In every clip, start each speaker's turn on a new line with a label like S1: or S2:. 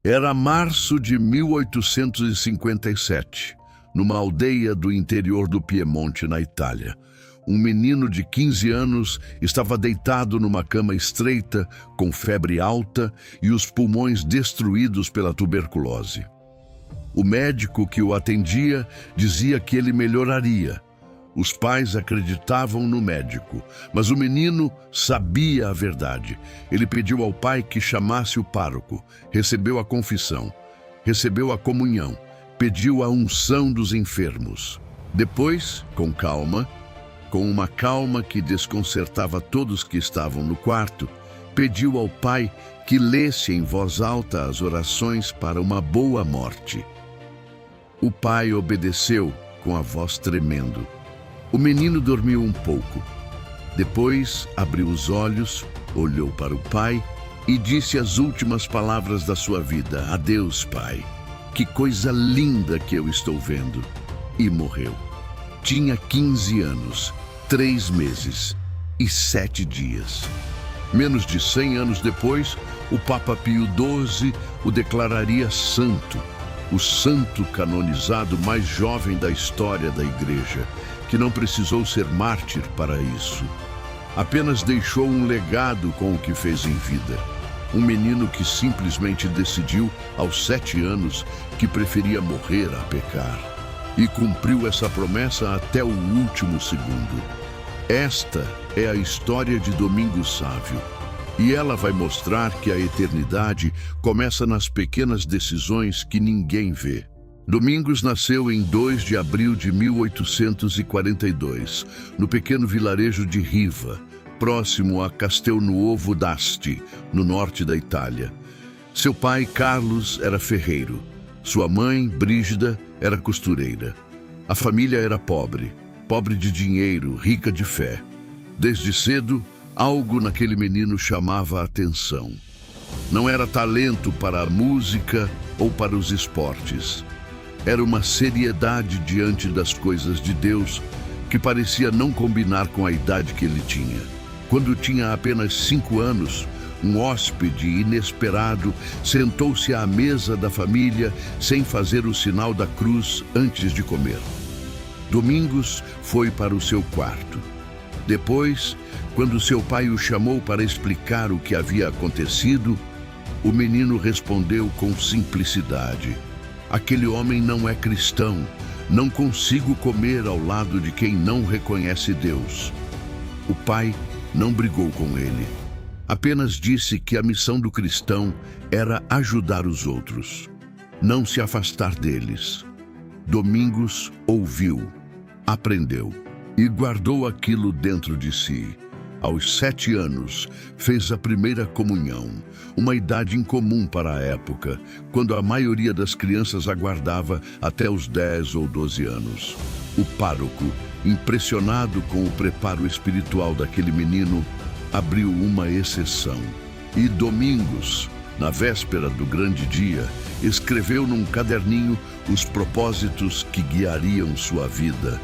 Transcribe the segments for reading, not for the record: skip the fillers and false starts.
S1: Era março de 1857, numa aldeia do interior do Piemonte, na Itália. Um menino de 15 anos estava deitado numa cama estreita, com febre alta e os pulmões destruídos pela tuberculose. O médico que o atendia dizia que ele melhoraria. Os pais acreditavam no médico, mas o menino sabia a verdade. Ele pediu ao pai que chamasse o pároco, recebeu a confissão, recebeu a comunhão, pediu a unção dos enfermos. Depois, com uma calma que desconcertava todos que estavam no quarto, pediu ao pai que lesse em voz alta as orações para uma boa morte. O pai obedeceu com a voz tremendo. O menino dormiu um pouco. Depois abriu os olhos, olhou para o pai e disse as últimas palavras da sua vida: "Adeus, pai. Que coisa linda que eu estou vendo." E morreu. Tinha 15 anos, 3 meses e 7 dias. Menos de 100 anos depois, o Papa Pio XII o declararia santo, o santo canonizado mais jovem da história da Igreja, que não precisou ser mártir para isso. Apenas deixou um legado com o que fez em vida. Um menino que simplesmente decidiu, aos 7 anos, que preferia morrer a pecar. E cumpriu essa promessa até o último segundo. Esta é a história de Domingos Sávio. E ela vai mostrar que a eternidade começa nas pequenas decisões que ninguém vê. Domingos nasceu em 2 de abril de 1842, no pequeno vilarejo de Riva, próximo a Castelnuovo d'Asti, no norte da Itália. Seu pai, Carlos, era ferreiro. Sua mãe, Brígida, era costureira. A família era pobre de dinheiro, rica de fé. Desde cedo, algo naquele menino chamava a atenção. Não era talento para a música ou para os esportes. Era uma seriedade diante das coisas de Deus que parecia não combinar com a idade que ele tinha. Quando tinha apenas 5 anos, um hóspede inesperado sentou-se à mesa da família sem fazer o sinal da cruz antes de comer. Domingos foi para o seu quarto. Depois, quando seu pai o chamou para explicar o que havia acontecido, o menino respondeu com simplicidade: "Aquele homem não é cristão. Não consigo comer ao lado de quem não reconhece Deus." O pai não brigou com ele. Apenas disse que a missão do cristão era ajudar os outros, não se afastar deles. Domingos ouviu, aprendeu e guardou aquilo dentro de si. Aos 7 anos, fez a primeira comunhão, uma idade incomum para a época, quando a maioria das crianças aguardava até os 10 ou 12 anos. O pároco, impressionado com o preparo espiritual daquele menino, abriu uma exceção. E Domingos, na véspera do grande dia, escreveu num caderninho os propósitos que guiariam sua vida: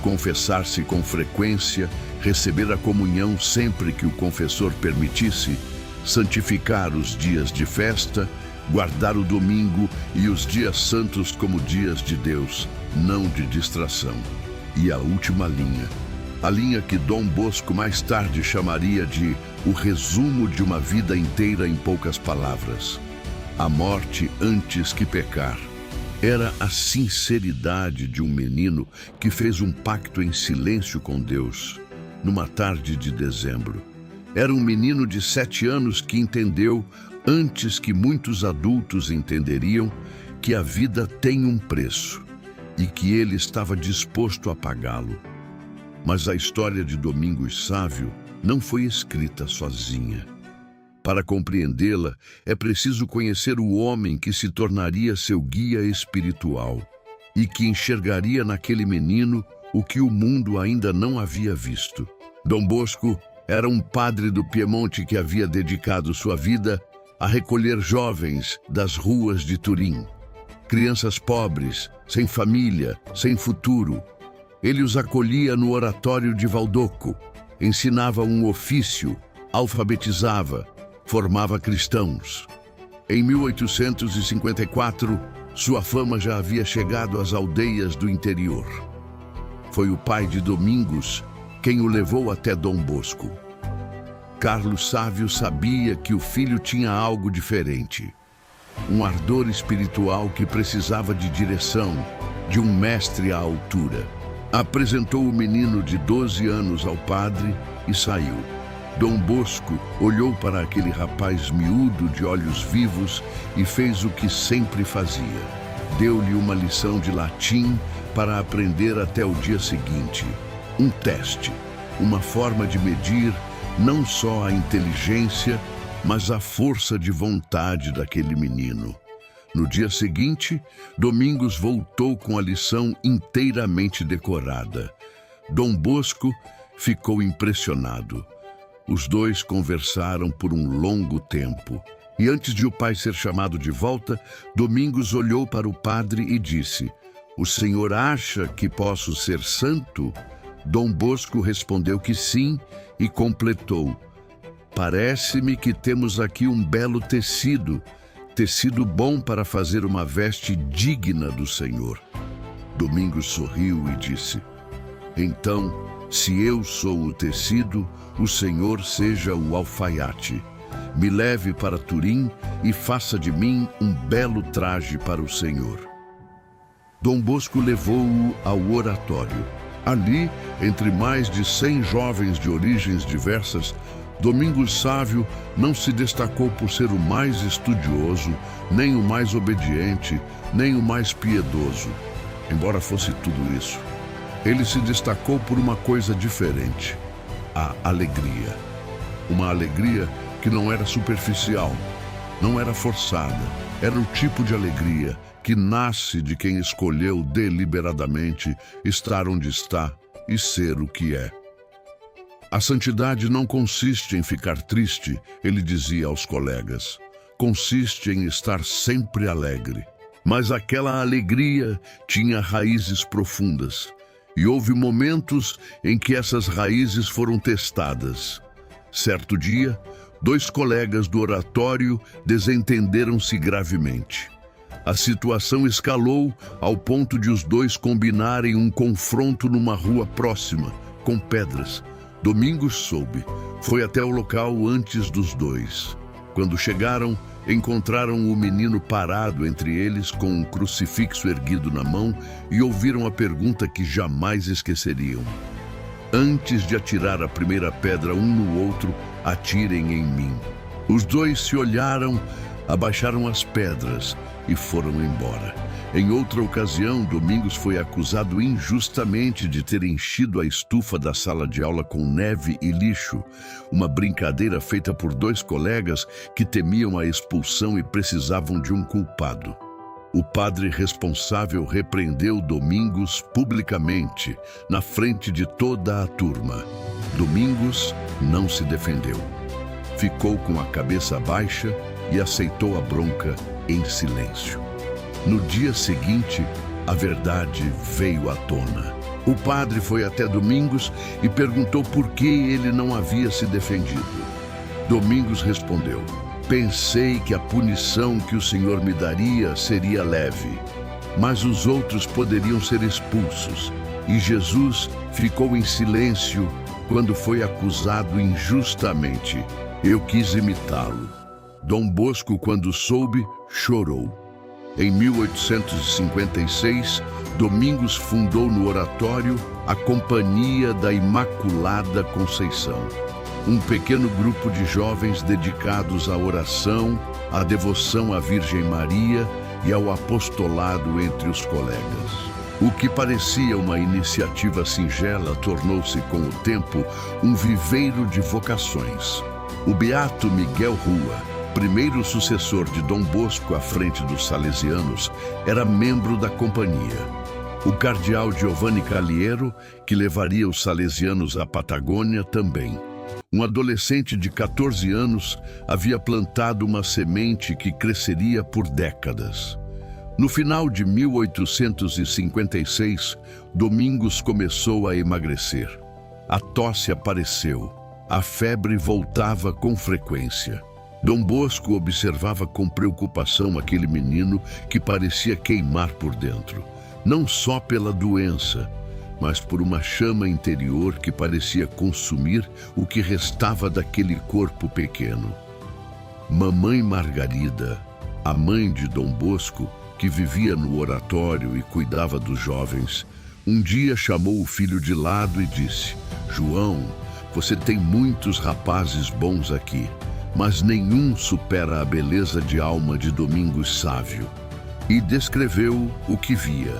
S1: confessar-se com frequência, receber a comunhão sempre que o confessor permitisse, santificar os dias de festa, guardar o domingo e os dias santos como dias de Deus, não de distração. E a última linha, a linha que Dom Bosco mais tarde chamaria de o resumo de uma vida inteira em poucas palavras: a morte antes que pecar. Era a sinceridade de um menino que fez um pacto em silêncio com Deus, numa tarde de dezembro. Era um menino de 7 anos que entendeu, antes que muitos adultos entenderiam, que a vida tem um preço e que ele estava disposto a pagá-lo. Mas a história de Domingos Sávio não foi escrita sozinha. Para compreendê-la, é preciso conhecer o homem que se tornaria seu guia espiritual e que enxergaria naquele menino o que o mundo ainda não havia visto. Dom Bosco era um padre do Piemonte que havia dedicado sua vida a recolher jovens das ruas de Turim, crianças pobres, sem família, sem futuro. Ele os acolhia no oratório de Valdocco, ensinava um ofício, alfabetizava, formava cristãos. Em 1854, sua fama já havia chegado às aldeias do interior. Foi o pai de Domingos quem o levou até Dom Bosco. Carlos Sávio sabia que o filho tinha algo diferente. Um ardor espiritual que precisava de direção, de um mestre à altura. Apresentou o menino de 12 anos ao padre e saiu. Dom Bosco olhou para aquele rapaz miúdo de olhos vivos e fez o que sempre fazia. Deu-lhe uma lição de latim para aprender até o dia seguinte. Um teste, uma forma de medir não só a inteligência, mas a força de vontade daquele menino. No dia seguinte, Domingos voltou com a lição inteiramente decorada. Dom Bosco ficou impressionado. Os dois conversaram por um longo tempo. E antes de o pai ser chamado de volta, Domingos olhou para o padre e disse: "O senhor acha que posso ser santo?" Dom Bosco respondeu que sim e completou: "Parece-me que temos aqui um belo tecido bom para fazer uma veste digna do Senhor." Domingos sorriu e disse: "Então, se eu sou o tecido, o Senhor seja o alfaiate. Me leve para Turim e faça de mim um belo traje para o Senhor." Dom Bosco levou-o ao oratório. Ali, entre mais de 100 jovens de origens diversas, Domingos Sávio não se destacou por ser o mais estudioso, nem o mais obediente, nem o mais piedoso. Embora fosse tudo isso, ele se destacou por uma coisa diferente: a alegria. Uma alegria que não era superficial, não era forçada. Era o tipo de alegria que nasce de quem escolheu deliberadamente estar onde está e ser o que é. A santidade não consiste em ficar triste, ele dizia aos colegas. Consiste em estar sempre alegre. Mas aquela alegria tinha raízes profundas. E houve momentos em que essas raízes foram testadas. Certo dia, 2 colegas do oratório desentenderam-se gravemente. A situação escalou ao ponto de os 2 combinarem um confronto numa rua próxima, com pedras. Domingos soube. Foi até o local antes dos 2. Quando chegaram, encontraram o menino parado entre eles com um crucifixo erguido na mão e ouviram a pergunta que jamais esqueceriam: "Antes de atirar a primeira pedra um no outro, atirem em mim." Os 2 se olharam, abaixaram as pedras e foram embora. Em outra ocasião, Domingos foi acusado injustamente de ter enchido a estufa da sala de aula com neve e lixo, uma brincadeira feita por 2 colegas que temiam a expulsão e precisavam de um culpado. O padre responsável repreendeu Domingos publicamente, na frente de toda a turma. Domingos não se defendeu. Ficou com a cabeça baixa e aceitou a bronca em silêncio. No dia seguinte, a verdade veio à tona. O padre foi até Domingos e perguntou por que ele não havia se defendido. Domingos respondeu: "Pensei que a punição que o Senhor me daria seria leve, mas os outros poderiam ser expulsos, e Jesus ficou em silêncio quando foi acusado injustamente. Eu quis imitá-lo." Dom Bosco, quando soube, chorou. Em 1856, Domingos fundou no oratório a Companhia da Imaculada Conceição, um pequeno grupo de jovens dedicados à oração, à devoção à Virgem Maria e ao apostolado entre os colegas. O que parecia uma iniciativa singela tornou-se, com o tempo, um viveiro de vocações. O beato Miguel Rua, primeiro sucessor de Dom Bosco à frente dos salesianos, era membro da companhia. O cardeal Giovanni Caliero, que levaria os salesianos à Patagônia, também. Um adolescente de 14 anos havia plantado uma semente que cresceria por décadas. No final de 1856, Domingos começou a emagrecer. A tosse apareceu. A febre voltava com frequência. Dom Bosco observava com preocupação aquele menino que parecia queimar por dentro, não só pela doença, mas por uma chama interior que parecia consumir o que restava daquele corpo pequeno. Mamãe Margarida, a mãe de Dom Bosco, que vivia no oratório e cuidava dos jovens, um dia chamou o filho de lado e disse: João, você tem muitos rapazes bons aqui, mas nenhum supera a beleza de alma de Domingos Sávio. E descreveu o que via.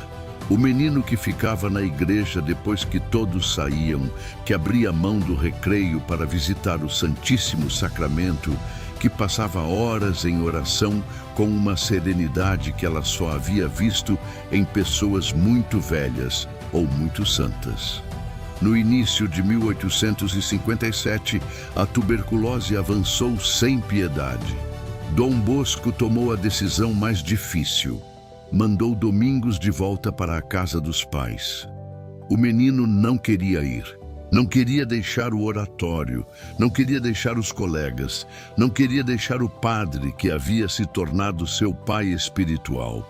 S1: O menino que ficava na igreja depois que todos saíam, que abria mão do recreio para visitar o Santíssimo Sacramento, que passava horas em oração com uma serenidade que ela só havia visto em pessoas muito velhas ou muito santas. No início de 1857, a tuberculose avançou sem piedade. Dom Bosco tomou a decisão mais difícil. Mandou Domingos de volta para a casa dos pais. O menino não queria ir. Não queria deixar o oratório, não queria deixar os colegas, não queria deixar o padre que havia se tornado seu pai espiritual.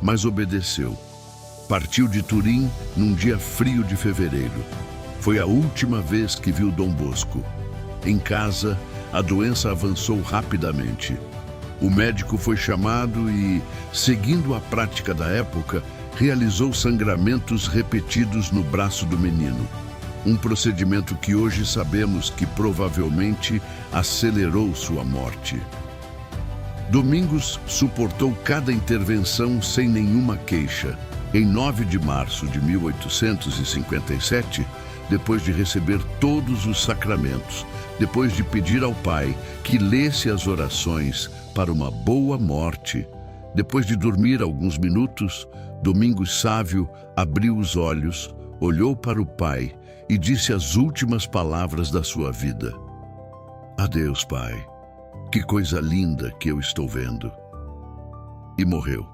S1: Mas obedeceu. Partiu de Turim num dia frio de fevereiro. Foi a última vez que viu Dom Bosco. Em casa, a doença avançou rapidamente. O médico foi chamado e, seguindo a prática da época, realizou sangramentos repetidos no braço do menino. Um procedimento que hoje sabemos que provavelmente acelerou sua morte. Domingos suportou cada intervenção sem nenhuma queixa. Em 9 de março de 1857, depois de receber todos os sacramentos, depois de pedir ao Pai que lesse as orações para uma boa morte, depois de dormir alguns minutos, Domingos Sávio abriu os olhos, olhou para o Pai e disse as últimas palavras da sua vida. Adeus, Pai. Que coisa linda que eu estou vendo. E morreu.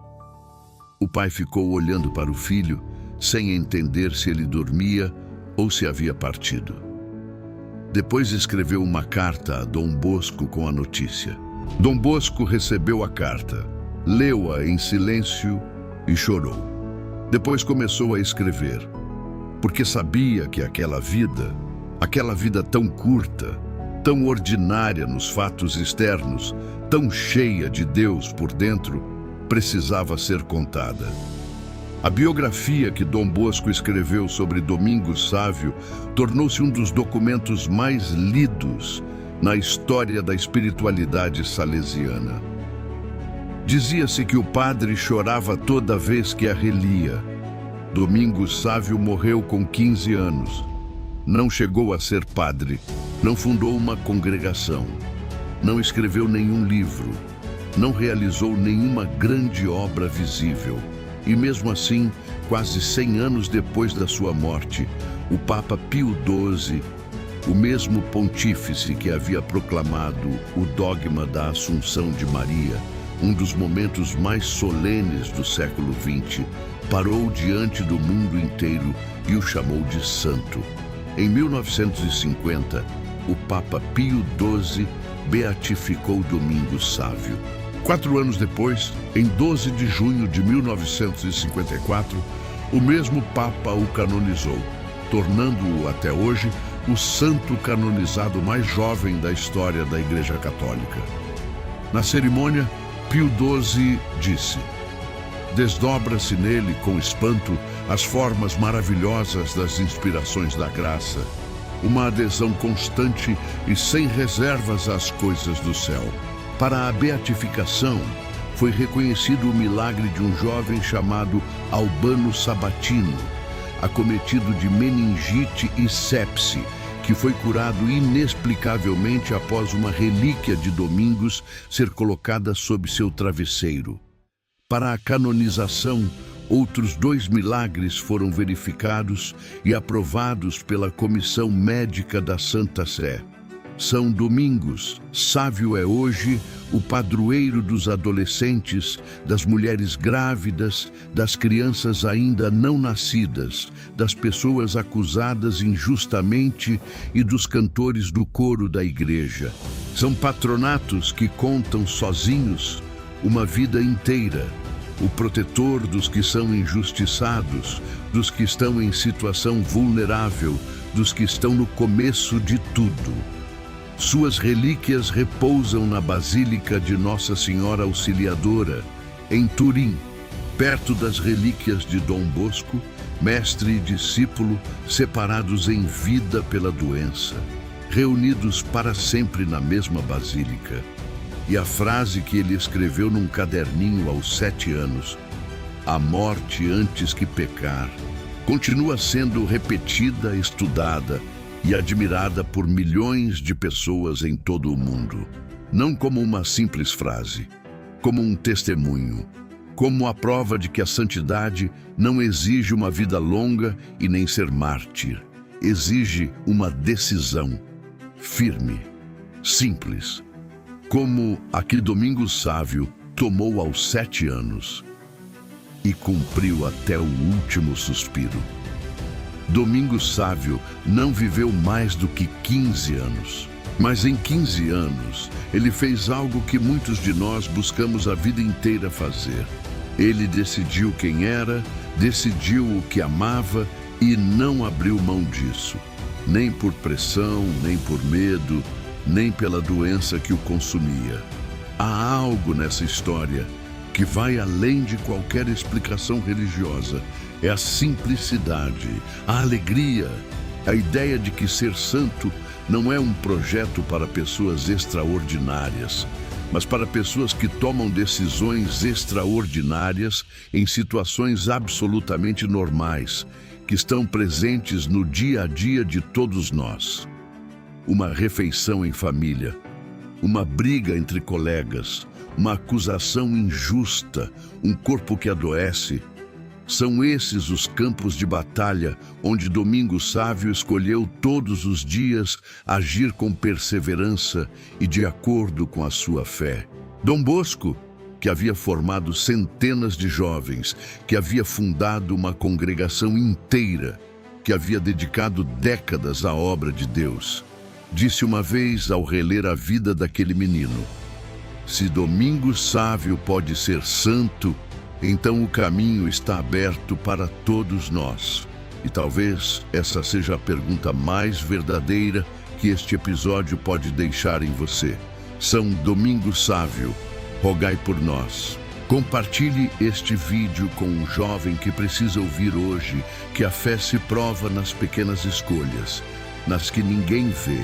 S1: O pai ficou olhando para o filho, sem entender se ele dormia ou se havia partido. Depois escreveu uma carta a Dom Bosco com a notícia. Dom Bosco recebeu a carta, leu-a em silêncio e chorou. Depois começou a escrever, porque sabia que aquela vida tão curta, tão ordinária nos fatos externos, tão cheia de Deus por dentro, precisava ser contada. A biografia que Dom Bosco escreveu sobre Domingos Sávio tornou-se um dos documentos mais lidos na história da espiritualidade salesiana. Dizia-se que o padre chorava toda vez que a relia. Domingos Sávio morreu com 15 anos. Não chegou a ser padre, não fundou uma congregação, não escreveu nenhum livro, não realizou nenhuma grande obra visível. E mesmo assim, quase 100 anos depois da sua morte, o Papa Pio XII, o mesmo pontífice que havia proclamado o dogma da Assunção de Maria, um dos momentos mais solenes do século XX, parou diante do mundo inteiro e o chamou de santo. Em 1950, o Papa Pio XII beatificou Domingos Sávio. 4 anos depois, em 12 de junho de 1954, o mesmo Papa o canonizou, tornando-o até hoje o santo canonizado mais jovem da história da Igreja Católica. Na cerimônia, Pio XII disse: desdobra-se nele com espanto as formas maravilhosas das inspirações da graça, uma adesão constante e sem reservas às coisas do céu. Para a beatificação, foi reconhecido o milagre de um jovem chamado Albano Sabatino, acometido de meningite e sepse, que foi curado inexplicavelmente após uma relíquia de Domingos ser colocada sob seu travesseiro. Para a canonização, outros 2 milagres foram verificados e aprovados pela Comissão Médica da Santa Sé. São Domingos. Sávio é hoje o padroeiro dos adolescentes, das mulheres grávidas, das crianças ainda não nascidas, das pessoas acusadas injustamente e dos cantores do coro da igreja. São patronatos que contam sozinhos uma vida inteira. O protetor dos que são injustiçados, dos que estão em situação vulnerável, dos que estão no começo de tudo. Suas relíquias repousam na Basílica de Nossa Senhora Auxiliadora, em Turim, perto das relíquias de Dom Bosco, mestre e discípulo separados em vida pela doença, reunidos para sempre na mesma basílica. E a frase que ele escreveu num caderninho aos 7 anos, "A morte antes que pecar", continua sendo repetida, estudada e admirada por milhões de pessoas em todo o mundo. Não como uma simples frase, como um testemunho, como a prova de que a santidade não exige uma vida longa e nem ser mártir. Exige uma decisão firme, simples, como a que Domingos Sávio tomou aos 7 anos e cumpriu até o último suspiro. Domingos Sávio não viveu mais do que 15 anos, mas em 15 anos ele fez algo que muitos de nós buscamos a vida inteira fazer. Ele decidiu quem era, decidiu o que amava e não abriu mão disso, nem por pressão, nem por medo, nem pela doença que o consumia. Há algo nessa história que vai além de qualquer explicação religiosa. É a simplicidade, a alegria, a ideia de que ser santo não é um projeto para pessoas extraordinárias, mas para pessoas que tomam decisões extraordinárias em situações absolutamente normais, que estão presentes no dia a dia de todos nós. Uma refeição em família, uma briga entre colegas, uma acusação injusta, um corpo que adoece. São esses os campos de batalha onde Domingos Sávio escolheu todos os dias agir com perseverança e de acordo com a sua fé. Dom Bosco, que havia formado centenas de jovens, que havia fundado uma congregação inteira, que havia dedicado décadas à obra de Deus, disse uma vez ao reler a vida daquele menino: "Se Domingos Sávio pode ser santo, então o caminho está aberto para todos nós." E talvez essa seja a pergunta mais verdadeira que este episódio pode deixar em você. São Domingos Sávio, rogai por nós. Compartilhe este vídeo com um jovem que precisa ouvir hoje que a fé se prova nas pequenas escolhas, nas que ninguém vê,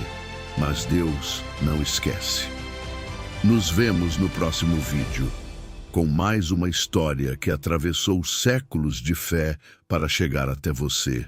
S1: mas Deus não esquece. Nos vemos no próximo vídeo, com mais uma história que atravessou séculos de fé para chegar até você.